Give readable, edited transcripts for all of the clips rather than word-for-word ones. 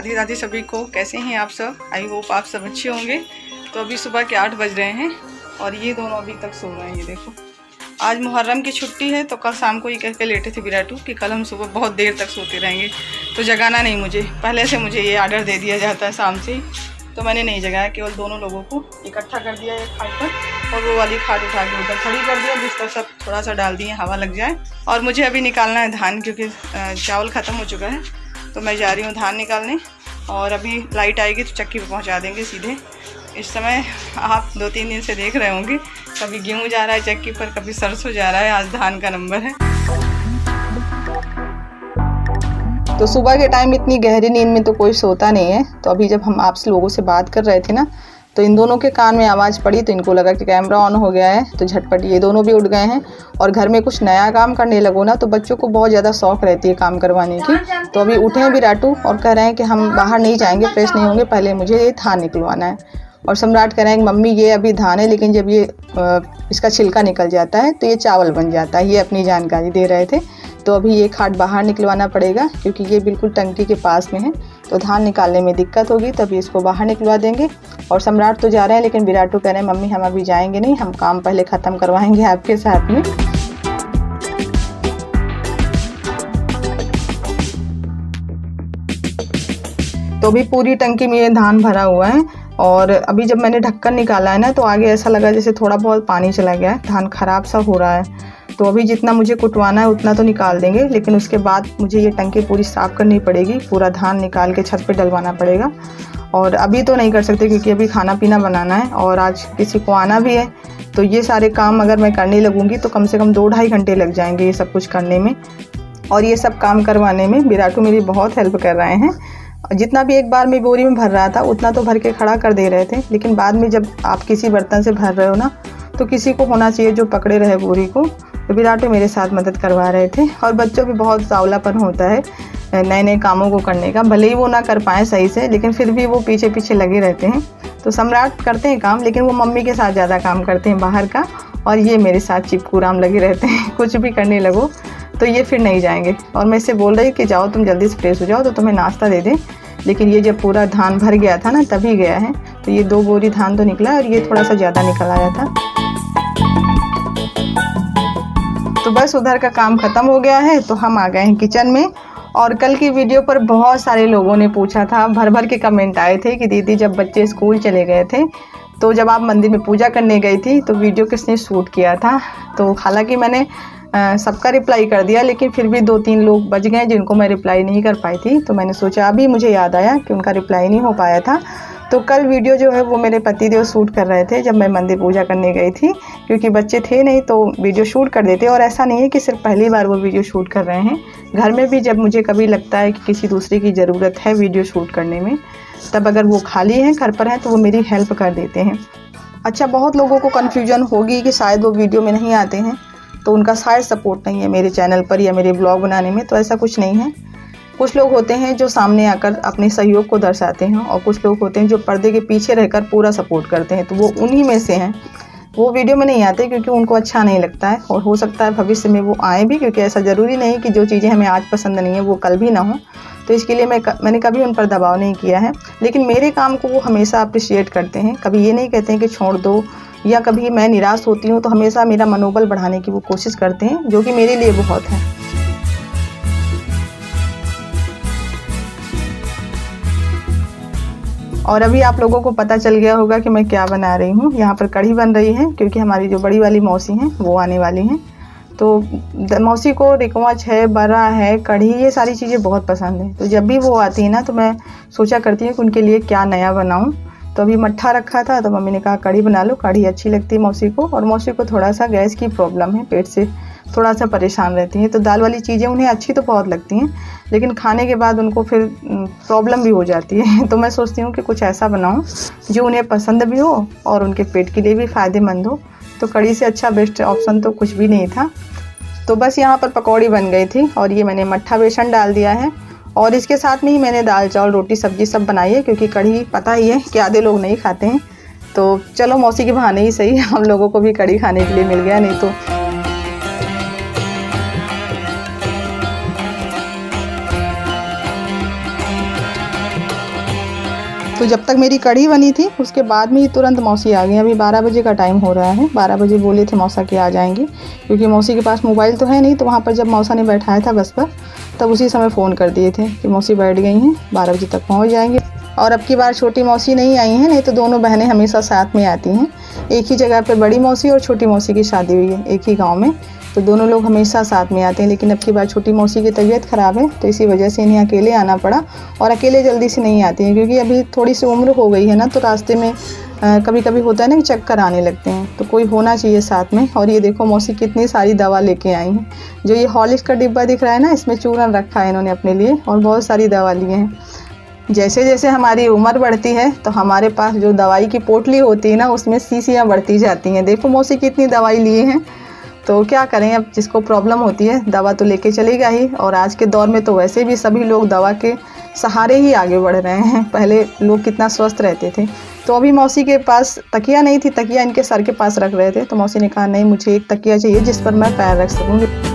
राधे राधे सभी को। कैसे हैं आप सब? आई होप आप सब अच्छे होंगे। तो अभी सुबह के 8 बज रहे हैं और ये दोनों अभी तक सो रहे हैं। ये देखो, आज मुहर्रम की छुट्टी है तो कल शाम को ये कह के लेटे थे विराटू कि कल हम सुबह बहुत देर तक सोते रहेंगे, तो जगाना नहीं मुझे। पहले से मुझे ये आर्डर दे दिया जाता है शाम से ही, तो मैंने नहीं जगाया। केवल दोनों लोगों को इकट्ठा कर दिया एक खाट पर और वो वाली खाट उठा के उधर खड़ी कर दिया, बिस्तर सब थोड़ा सा डाल दिए हवा लग जाए। और मुझे अभी निकालना है धान, क्योंकि चावल ख़त्म हो चुका है, तो मैं जा रही हूँ धान निकालने। और अभी लाइट आएगी तो चक्की पे पहुँचा देंगे सीधे। इस समय आप 2-3 दिन से देख रहे होंगे, कभी गेहूँ जा रहा है चक्की पर, कभी सरसों जा रहा है। आज धान का नंबर है। तो सुबह के टाइम इतनी गहरी नींद में तो कोई सोता नहीं है। तो अभी जब हम आपसे लोगों से बात कर रहे थे ना, तो इन दोनों के कान में आवाज़ पड़ी, तो इनको लगा कि कैमरा ऑन हो गया है, तो झटपट ये दोनों भी उठ गए हैं। और घर में कुछ नया काम करने लगो ना, तो बच्चों को बहुत ज़्यादा शौक रहती है काम करवाने की। तो अभी उठे हैं विराटू और कह रहे हैं कि हम बाहर नहीं जाएंगे, फ्रेश नहीं होंगे, पहले मुझे ये धान निकलवाना है। और सम्राट कह रहे हैं कि मम्मी ये अभी धान है, लेकिन जब ये इसका छिलका निकल जाता है तो ये चावल बन जाता है। ये अपनी जानकारी दे रहे थे। तो अभी ये खाट बाहर निकलवाना पड़ेगा, क्योंकि ये बिल्कुल टंकी के पास में है, तो धान निकालने में दिक्कत होगी। तभी इसको बाहर निकलवा देंगे। और सम्राट तो जा रहे हैं, लेकिन विराटू कह रहे हैं मम्मी हम अभी जाएंगे नहीं, हम काम पहले ख़त्म करवाएंगे आपके साथ में। तो अभी पूरी टंकी में ये धान भरा हुआ है। और अभी जब मैंने ढक्कन निकाला है ना, तो आगे ऐसा लगा जैसे थोड़ा बहुत पानी चला गया है, धान ख़राब सा हो रहा है। तो अभी जितना मुझे कुटवाना है उतना तो निकाल देंगे, लेकिन उसके बाद मुझे ये टंकी पूरी साफ़ करनी पड़ेगी, पूरा धान निकाल के छत पे डलवाना पड़ेगा। और अभी तो नहीं कर सकते, क्योंकि अभी खाना पीना बनाना है और आज किसी को आना भी है। तो ये सारे काम अगर मैं करने लगूँगी तो कम से कम 2-2.5 घंटे लग जाएंगे ये सब कुछ करने में। और ये सब काम करवाने में विराटू मेरी बहुत हेल्प कर रहे हैं। जितना भी एक बार में बोरी में भर रहा था उतना तो भर के खड़ा कर दे रहे थे, लेकिन बाद में जब आप किसी बर्तन से भर रहे हो ना, तो किसी को होना चाहिए जो पकड़े रहे बोरी को। तो विराटू मेरे साथ मदद करवा रहे थे। और बच्चों भी बहुत सावलापन होता है नए नए कामों को करने का, भले ही वो ना कर पाएँ सही से, लेकिन फिर भी वो पीछे पीछे लगे रहते हैं। तो सम्राट करते हैं काम, लेकिन वो मम्मी के साथ ज़्यादा काम करते हैं बाहर का, और ये मेरे साथ चिपकू राम लगे रहते हैं। कुछ भी करने लगो तो ये फिर नहीं जाएंगे। और मैं इससे बोल रही कि जाओ तुम जल्दी से फ्रेश हो जाओ तो तुम्हें नाश्ता दे दें, लेकिन ये जब पूरा धान भर गया था ना तभी गया है। तो ये 2 बोरी धान तो निकला और ये थोड़ा सा ज़्यादा निकल आया था। तो बस उधर का काम ख़त्म हो गया है, तो हम आ गए हैं किचन में। और कल की वीडियो पर बहुत सारे लोगों ने पूछा था, भर भर के कमेंट आए थे कि दीदी जब बच्चे स्कूल चले गए थे, तो जब आप मंदिर में पूजा करने गई थी तो वीडियो किसने शूट किया था। तो हालांकि मैंने सबका रिप्लाई कर दिया, लेकिन फिर भी 2-3 लोग बच गए जिनको मैं रिप्लाई नहीं कर पाई थी। तो मैंने सोचा, अभी मुझे याद आया कि उनका रिप्लाई नहीं हो पाया था। तो कल वीडियो जो है वो मेरे पतिदेव शूट कर रहे थे जब मैं मंदिर पूजा करने गई थी, क्योंकि बच्चे थे नहीं तो वीडियो शूट कर देते। और ऐसा नहीं है कि सिर्फ पहली बार वो वीडियो शूट कर रहे हैं, घर में भी जब मुझे कभी लगता है कि किसी दूसरे की ज़रूरत है वीडियो शूट करने में, तब अगर वो खाली हैं, घर पर हैं, तो वो मेरी हेल्प कर देते हैं। अच्छा, बहुत लोगों को कन्फ्यूजन होगी कि शायद वो वीडियो में नहीं आते हैं, तो उनका शायद सपोर्ट नहीं है मेरे चैनल पर या मेरे ब्लॉग बनाने में। तो ऐसा कुछ नहीं है। कुछ लोग होते हैं जो सामने आकर अपने सहयोग को दर्शाते हैं, और कुछ लोग होते हैं जो पर्दे के पीछे रहकर पूरा सपोर्ट करते हैं। तो वो उन्हीं में से हैं। वो वीडियो में नहीं आते क्योंकि उनको अच्छा नहीं लगता है, और हो सकता है भविष्य में वो आए भी, क्योंकि ऐसा ज़रूरी नहीं कि जो चीज़ें हमें आज पसंद नहीं है वो कल भी ना हो। तो इसके लिए मैंने कभी उन पर दबाव नहीं किया है, लेकिन मेरे काम को वो हमेशा अप्रिशिएट करते हैं। कभी ये नहीं कहते हैं कि छोड़ दो, या कभी मैं निराश होती हूँ तो हमेशा मेरा मनोबल बढ़ाने की वो कोशिश करते हैं, जो कि मेरे लिए बहुत है। और अभी आप लोगों को पता चल गया होगा कि मैं क्या बना रही हूँ। यहाँ पर कढ़ी बन रही है, क्योंकि हमारी जो बड़ी वाली मौसी हैं वो आने वाली हैं। तो मौसी को रिकवच है, बरा है, कढ़ी, ये सारी चीज़ें बहुत पसंद है। तो जब भी वो आती है ना, तो मैं सोचा करती हूँ कि उनके लिए क्या नया बनाऊँ। तो अभी मट्ठा रखा था, तो मम्मी ने कहा कढ़ी बना लो, कढ़ी अच्छी लगती है मौसी को। और मौसी को थोड़ा सा गैस की प्रॉब्लम है, पेट से थोड़ा सा परेशान रहती हैं। तो दाल वाली चीज़ें उन्हें अच्छी तो बहुत लगती हैं, लेकिन खाने के बाद उनको फिर प्रॉब्लम भी हो जाती है। तो मैं सोचती हूँ कि कुछ ऐसा बनाऊँ जो उन्हें पसंद भी हो और उनके पेट के लिए भी फ़ायदेमंद हो। तो कढ़ी से अच्छा बेस्ट ऑप्शन तो कुछ भी नहीं था। तो बस यहाँ पर पकौड़ी बन गई थी, और ये मैंने मट्ठा बेसन डाल दिया है। और इसके साथ में ही मैंने दाल चावल रोटी सब्जी सब बनाई है, क्योंकि कढ़ी पता ही है कि आधे लोग नहीं खाते हैं। तो चलो मौसी के बहाने ही सही हम लोगों को भी कढ़ी खाने के लिए मिल गया, नहीं तो तो जब तक मेरी कढ़ी बनी थी उसके बाद में ही तुरंत मौसी आ गई। अभी 12 बजे का टाइम हो रहा है, 12 बजे बोले थे मौसा कि आ जाएंगे, क्योंकि मौसी के पास मोबाइल तो है नहीं। तो वहाँ पर जब मौसा ने बैठाया था बस पर, तब उसी समय फ़ोन कर दिए थे कि मौसी बैठ गई हैं, 12 बजे तक पहुँच जाएंगे। और अब की बार छोटी मौसी नहीं आई हैं, नहीं तो दोनों बहनें हमेशा साथ में आती हैं। एक ही जगह पे बड़ी मौसी और छोटी मौसी की शादी हुई है, एक ही गाँव में, तो दोनों लोग हमेशा साथ में आते हैं। लेकिन अब की बार छोटी मौसी की तबीयत ख़राब है, तो इसी वजह से इन्हें अकेले आना पड़ा। और अकेले जल्दी से नहीं आती हैं, क्योंकि अभी थोड़ी सी उम्र हो गई है ना, तो रास्ते में कभी कभी होता है ना कि चक्कर आने लगते हैं, तो कोई होना चाहिए साथ में। और ये देखो मौसी कितनी सारी दवा लेके आई हैं। जो ये हॉर्लिक्स का डिब्बा दिख रहा है ना, इसमें चूरन रखा है इन्होंने अपने लिए, और बहुत सारी दवा लिए हैं। जैसे जैसे हमारी उम्र बढ़ती है तो हमारे पास जो दवाई की पोटली होती है ना, उसमें शीशियाँ बढ़ती जाती हैं। देखो मौसी कितनी दवाई लिए हैं। तो क्या करें, अब जिसको प्रॉब्लम होती है दवा तो लेके चलेगा ही। और आज के दौर में तो वैसे भी सभी लोग दवा के सहारे ही आगे बढ़ रहे हैं। पहले लोग कितना स्वस्थ रहते थे। तो अभी मौसी के पास तकिया नहीं थी, तकिया इनके सर के पास रख रहे थे, तो मौसी ने कहा नहीं, मुझे एक तकिया चाहिए जिस पर मैं पैर रख सकूँगी।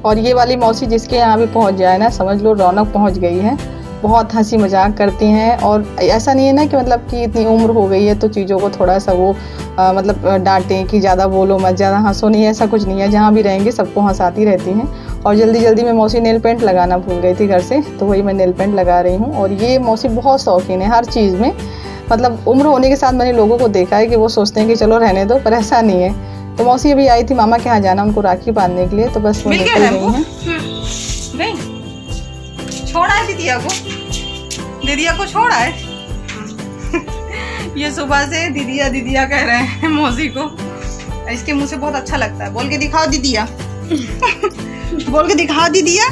और ये वाली मौसी जिसके यहाँ भी पहुँच जाए ना, समझ लो रौनक पहुँच गई है। बहुत हंसी मजाक करती हैं। और ऐसा नहीं है ना कि मतलब कि इतनी उम्र हो गई है तो चीज़ों को थोड़ा सा वो मतलब डांटें कि ज़्यादा बोलो मत, ज़्यादा हंसो नहीं, ऐसा कुछ नहीं है। जहाँ भी रहेंगे सबको हंसाती रहती हैं। और जल्दी जल्दी में मौसी नेल पेंट लगाना भूल गई थी घर से, तो वही मैं नेल पेंट लगा रही हूँ। और ये मौसी बहुत शौकीन है हर चीज़ में। मतलब उम्र होने के साथ मैंने लोगों को देखा है कि वो सोचते हैं कि चलो रहने दो, पर ऐसा नहीं है। तो मौसी अभी आई थी मामा के यहाँ जाना उनको राखी बांधने के लिए, तो बस वो निकल गई हैं। छोड़ा है दीदिया को छोड़ा है। ये सुबह से दीदिया दीदिया कह रहे हैं मौसी को। इसके मुंह से बहुत अच्छा लगता है। बोल के दिखाओ दीदिया। बोल के दिखाओ दीदिया।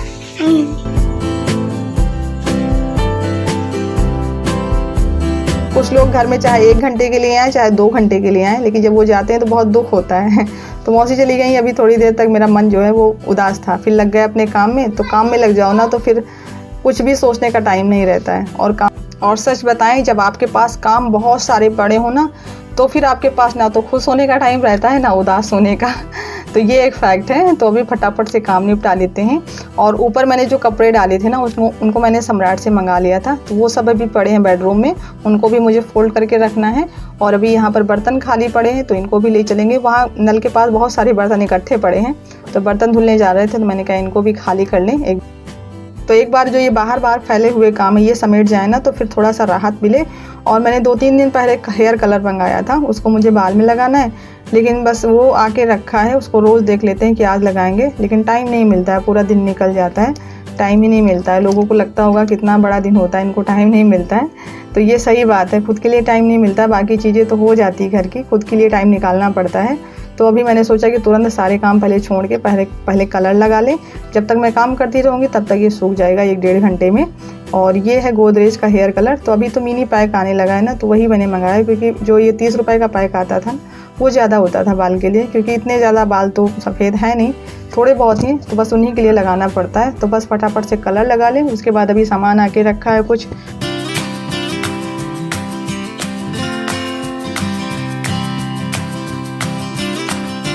कुछ लोग घर में चाहे 1 घंटे के लिए आए चाहे 2 घंटे के लिए आए, लेकिन जब वो जाते हैं तो बहुत दुख होता है। तो मौसी चली गई। अभी थोड़ी देर तक मेरा मन जो है वो उदास था, फिर लग गए अपने काम में। तो काम में लग जाओ ना तो फिर कुछ भी सोचने का टाइम नहीं रहता है। और सच बताएं, जब आपके पास काम बहुत सारे पड़े हो ना, तो फिर आपके पास ना तो खुश होने का टाइम रहता है ना उदास होने का। तो ये एक फैक्ट है। तो अभी फटाफट से काम निपटा लेते हैं। और ऊपर मैंने जो कपड़े डाले थे ना उनको मैंने सम्राट से मंगा लिया था, तो वो सब अभी पड़े हैं बेडरूम में, उनको भी मुझे फोल्ड करके रखना है। और अभी यहाँ पर बर्तन खाली पड़े हैं, तो इनको भी ले चलेंगे। वहाँ नल के पास बहुत सारे बर्तन इकट्ठे पड़े हैं, तो बर्तन धुलने जा रहे थे, तो मैंने कहा इनको भी खाली कर लें। तो एक बार जो ये बाहर फैले हुए काम है ये समेट जाए ना, तो फिर थोड़ा सा राहत मिले। और मैंने 2-3 दिन पहले हेयर कलर मंगाया था, उसको मुझे बाल में लगाना है, लेकिन बस वो आके रखा है। उसको रोज़ देख लेते हैं कि आज लगाएंगे, लेकिन टाइम नहीं मिलता है, पूरा दिन निकल जाता है, टाइम ही नहीं मिलता है। लोगों को लगता होगा कितना बड़ा दिन होता है, इनको टाइम नहीं मिलता है। तो ये सही बात है, खुद के लिए टाइम नहीं मिलता, बाकी चीज़ें तो हो जाती है घर की, खुद के लिए टाइम निकालना पड़ता है। तो अभी मैंने सोचा कि तुरंत सारे काम पहले छोड़ के पहले कलर लगा लें। जब तक मैं काम करती रहूँगी तब तक ये सूख जाएगा 1-1.5 घंटे में। और ये है गोदरेज का हेयर कलर। तो अभी तो मिनी पैक आने लगा है ना, तो वही मैंने मंगाया, क्योंकि जो ये 30 रुपये का पैक आता था वो ज़्यादा होता था बाल के लिए, क्योंकि इतने ज़्यादा बाल तो सफ़ेद है नहीं, थोड़े बहुत ही, तो बस उन्हीं के लिए लगाना पड़ता है। तो बस फटाफट से कलर लगा लें। उसके बाद अभी सामान आके रखा है कुछ।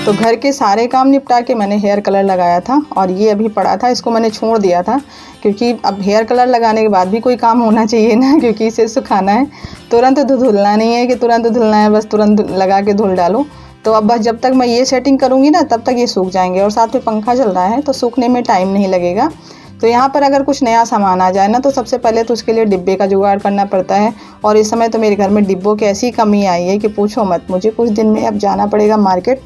तो घर के सारे काम निपटा के मैंने हेयर कलर लगाया था, और ये अभी पड़ा था, इसको मैंने छोड़ दिया था, क्योंकि अब हेयर कलर लगाने के बाद भी कोई काम होना चाहिए ना, क्योंकि इसे सुखाना है। तुरंत तो धुलना नहीं है कि तुरंत धुलना है, बस तुरंत लगा के धुल डालो। तो अब बस जब तक मैं ये सेटिंग करूँगी ना तब तक ये सूख जाएंगे। और साथ में पंखा चल रहा है तो सूखने में टाइम नहीं लगेगा। तो यहाँ पर अगर कुछ नया सामान आ जाए ना, तो सबसे पहले तो उसके लिए डिब्बे का जुगाड़ करना पड़ता है। और इस समय तो मेरे घर में डिब्बों की ऐसी कमी आई है कि पूछो मत। मुझे कुछ दिन में अब जाना पड़ेगा मार्केट।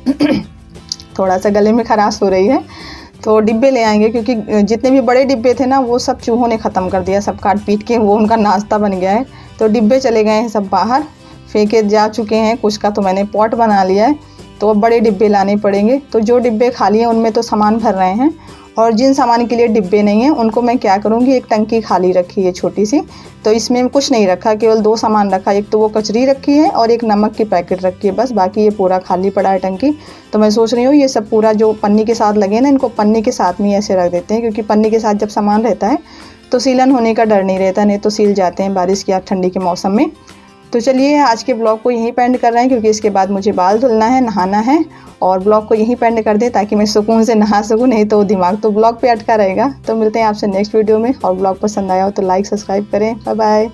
थोड़ा सा गले में खराश हो रही है, तो डिब्बे ले आएंगे, क्योंकि जितने भी बड़े डिब्बे थे ना वो सब चूहों ने ख़त्म कर दिया, सब काट पीट के वो उनका नाश्ता बन गया है। तो डिब्बे चले गए हैं सब बाहर, फेंके जा चुके हैं। कुछ का तो मैंने पॉट बना लिया है, तो अब बड़े डिब्बे लाने पड़ेंगे। तो जो डिब्बे खाली हैं उनमें तो सामान भर रहे हैं, और जिन सामान के लिए डिब्बे नहीं हैं उनको मैं क्या करूँगी, एक टंकी खाली रखी है छोटी सी, तो इसमें कुछ नहीं रखा, केवल 2 सामान रखा। एक तो वो कचरी रखी है और एक नमक की पैकेट रखी है, बस। बाकी ये पूरा खाली पड़ा है टंकी। तो मैं सोच रही हूँ ये सब पूरा जो पन्नी के साथ लगे ना, इनको पन्नी के साथ में ऐसे रख देते हैं, क्योंकि पन्नी के साथ जब सामान रहता है तो सीलन होने का डर नहीं रहता, नहीं तो सील जाते हैं बारिश या ठंडी के मौसम में। तो चलिए आज के ब्लॉग को यहीं पे एंड कर रहे हैं, क्योंकि इसके बाद मुझे बाल धुलना है, नहाना है, और ब्लॉग को यहीं पे एंड कर दे ताकि मैं सुकून से नहा सकूँ, नहीं तो दिमाग तो ब्लॉग पे अटका रहेगा। तो मिलते हैं आपसे नेक्स्ट वीडियो में, और ब्लॉग पसंद आया हो तो लाइक सब्सक्राइब करें। Bye bye.